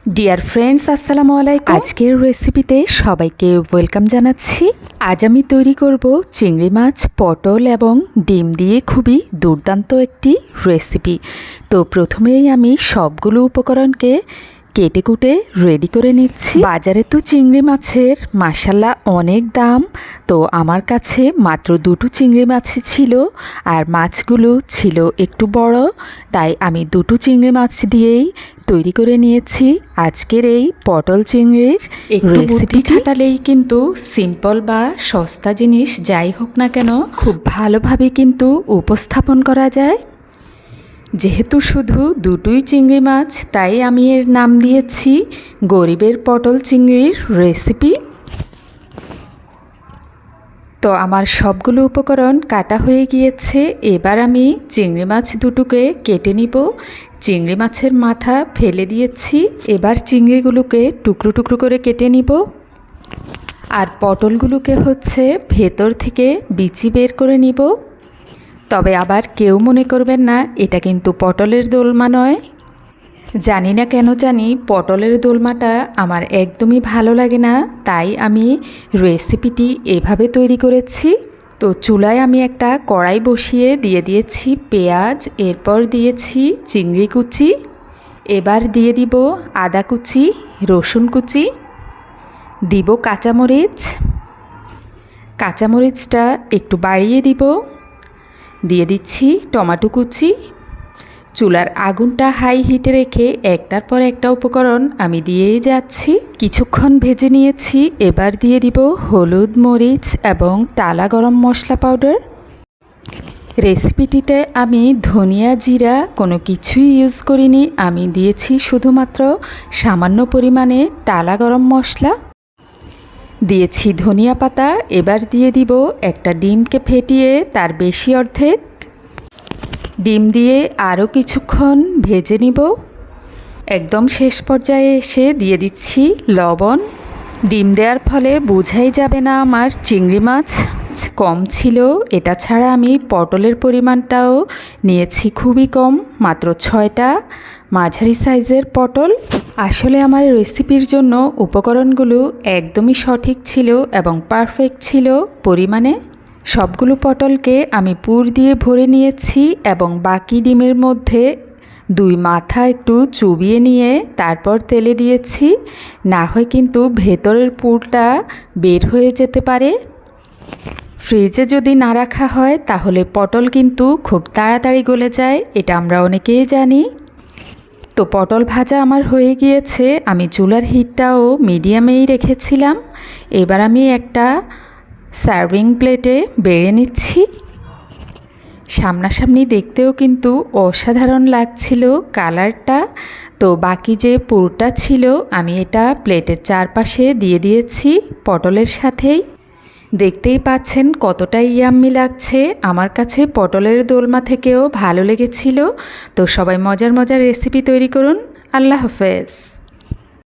Dear friends, আসসালামু আলাইকুম। আজকের রেসিপিতে সবাইকে ওয়েলকাম জানাচ্ছি। আজ আমি তৈরি করব চিংড়ি মাছ, পটল এবং ডিম দিয়ে খুবই দুর্দান্ত একটি রেসিপি। তো প্রথমেই আমি সবগুলো উপকরণকে কেটে কুটে রেডি করে নিচ্ছি। বাজারে তো চিংড়ি মাছের মাশাল্লাহ অনেক দাম, তো আমার কাছে মাত্র দুটো চিংড়ি মাছই ছিল, আর মাছগুলো ছিল একটু বড়, তাই আমি দুটো চিংড়ি মাছ দিয়েই তৈরি করে নিয়েছি আজকের এই পটল চিংড়ির রেসিপি। খাটালেই কিন্তু সিম্পল বা সস্তা জিনিস যাই হোক না কেন খুব ভালোভাবে কিন্তু উপস্থাপন করা যায়। যেহেতু শুধু দুটোই চিংড়ি মাছ, তাই আমি এর নাম দিয়েছি গরিবের পটল চিংড়ির রেসিপি। তো আমার সবগুলো উপকরণ কাটা হয়ে গিয়েছে। এবার আমি চিংড়ি মাছ দুটোকে কেটে নিব। চিংড়ি মাছের মাথা ফেলে দিয়েছি। এবার চিংড়িগুলোকে টুকরো টুকরো করে কেটে নিব, আর পটলগুলোকে ভেতর থেকে বিচি বের করে নিব। তবে আবার কেউ মনে করবেন না এটা কিন্তু পটলের দোলমা নয়। জানি না কেন জানি পটলের দোলমাটা আমার একদমই ভালো লাগে না, তাই আমি রেসিপিটি এভাবে তৈরি করেছি। তো চুলায় আমি একটা কড়াই বসিয়ে দিয়ে দিয়েছি পেঁয়াজ, এরপর দিয়েছি চিংড়ি কুচি, এবার দিয়ে দিব আদা কুচি, রসুন কুচি, দিব কাঁচামরিচ। কাঁচামরিচটা একটু বাড়িয়ে দিব। দিয়ে দিচ্ছি টমেটো কুচি। চুলার আগুনটা হাই হিটে রেখে একটার পর একটা উপকরণ আমি দিয়েই যাচ্ছি। কিছুক্ষণ ভেজে নিয়েছি। এবার দিয়ে দিব হলুদ, মরিচ এবং টালা গরম মশলা পাউডার। রেসিপিটিতে আমি ধনিয়া, জিরা কোনো কিছুই ইউজ করিনি। আমি দিয়েছি শুধুমাত্র সামান্য পরিমাণে টালা গরম মশলা, দিয়েছি ধনিয়া পাতা। এবার দিয়ে দিব একটা ডিমকে ফেটিয়ে তার বেশি অর্ধেক। ডিম দিয়ে আরও কিছুক্ষণ ভেজে নিব। একদম শেষ পর্যায়ে এসে দিয়ে দিচ্ছি লবণ। ডিম দেওয়ার ফলে বোঝাই যাবে না আমার চিংড়ি মাছ কম ছিল। এটা ছাড়া আমি পটলের পরিমাণটাও নিয়েছি খুবই কম, মাত্র 6টা মাঝারি সাইজের পটল। আসলে আমার রেসিপির জন্য উপকরণগুলো একদমই সঠিক ছিল এবং পারফেক্ট ছিল পরিমাণে। সবগুলো পটলকে আমি পুর দিয়ে ভরে নিয়েছি এবং বাকি ডিমের মধ্যে দুই মাথা একটু চুবিয়ে নিয়ে তারপর তেলে দিয়েছি, না হয় কিন্তু ভেতরের পুরটা বের হয়ে যেতে পারে। ফ্রিজে যদি না রাখা হয় তাহলে পটল কিন্তু খুব তাড়াতাড়ি গলে যায়, এটা আমরা অনেকেই জানি। তো পটল ভাজা আমার হয়ে গিয়েছে। আমি চুলার হিটটাও মিডিয়ামেই রেখেছিলাম। এবার আমি একটা সার্ভিং প্লেটে বেড়ে নিচ্ছি। সামনাসামনি দেখতেও কিন্তু অসাধারণ লাগছিল কালারটা। তো বাকি যে পুরটা ছিল আমি এটা প্লেটের চারপাশে দিয়ে দিয়েছি পটলের সাথেই। দেখতেই পাচ্ছেন কতটা ইয়াম্মি লাগছে। আমার কাছে পটলের দোলমা থেকেও ভালো লেগেছিল। তো সবাই মজার মজার রেসিপি তৈরি করুন। আল্লাহ হাফেজ।